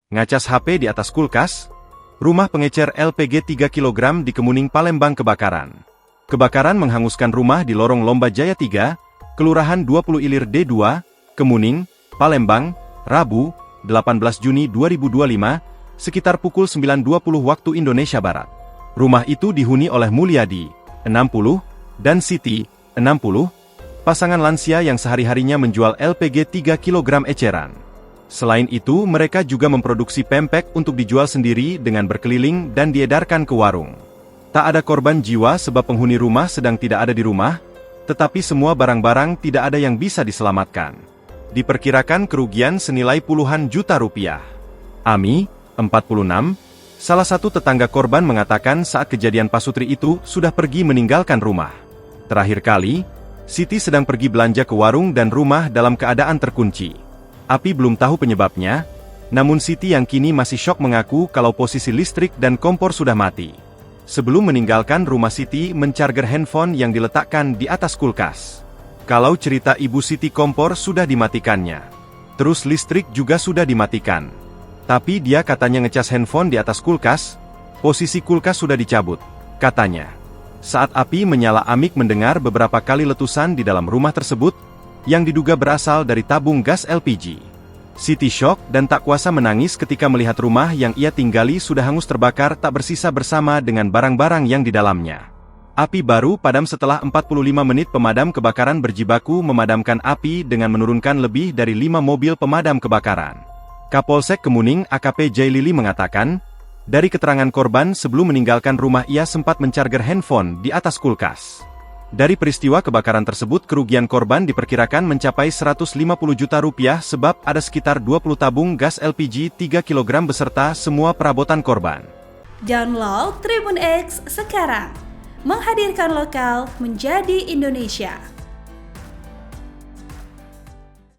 Ngacas HP di atas kulkas, rumah pengecer LPG 3 kg di Kemuning, Palembang kebakaran. Kebakaran menghanguskan rumah di Lorong Lomba Jaya 3, Kelurahan 20 Ilir D2, Kemuning, Palembang, Rabu, 18 Juni 2025, sekitar pukul 9.20 waktu Indonesia Barat. Rumah itu dihuni oleh Mulyadi, 60, dan Siti, 60, pasangan lansia yang sehari-harinya menjual LPG 3 kg eceran. Selain itu, mereka juga memproduksi pempek untuk dijual sendiri dengan berkeliling dan diedarkan ke warung. Tak ada korban jiwa sebab penghuni rumah sedang tidak ada di rumah, tetapi semua barang-barang tidak ada yang bisa diselamatkan. Diperkirakan kerugian senilai puluhan juta rupiah. Ami, 46, salah satu tetangga korban mengatakan saat kejadian pasutri itu sudah pergi meninggalkan rumah. Terakhir kali, Siti sedang pergi belanja ke warung dan rumah dalam keadaan terkunci. Api belum tahu penyebabnya, namun Siti yang kini masih syok mengaku kalau posisi listrik dan kompor sudah mati. Sebelum meninggalkan rumah, Siti mencharger handphone yang diletakkan di atas kulkas. Kalau cerita ibu Siti, kompor sudah dimatikannya. Terus listrik juga sudah dimatikan. Tapi dia katanya ngecas handphone di atas kulkas, posisi kulkas sudah dicabut, katanya. Saat api menyala, Amik mendengar beberapa kali letusan di dalam rumah tersebut, yang diduga berasal dari tabung gas LPG. Siti syok dan tak kuasa menangis ketika melihat rumah yang ia tinggali sudah hangus terbakar tak bersisa bersama dengan barang-barang yang di dalamnya. Api baru padam setelah 45 menit pemadam kebakaran berjibaku memadamkan api dengan menurunkan lebih dari 5 mobil pemadam kebakaran. Kapolsek Kemuning AKP Jailili mengatakan, dari keterangan korban sebelum meninggalkan rumah ia sempat mencharger handphone di atas kulkas. Dari peristiwa kebakaran tersebut kerugian korban diperkirakan mencapai 150 juta rupiah sebab ada sekitar 20 tabung gas LPG 3 kg beserta semua perabotan korban. Download Tribun X sekarang, menghadirkan lokal menjadi Indonesia.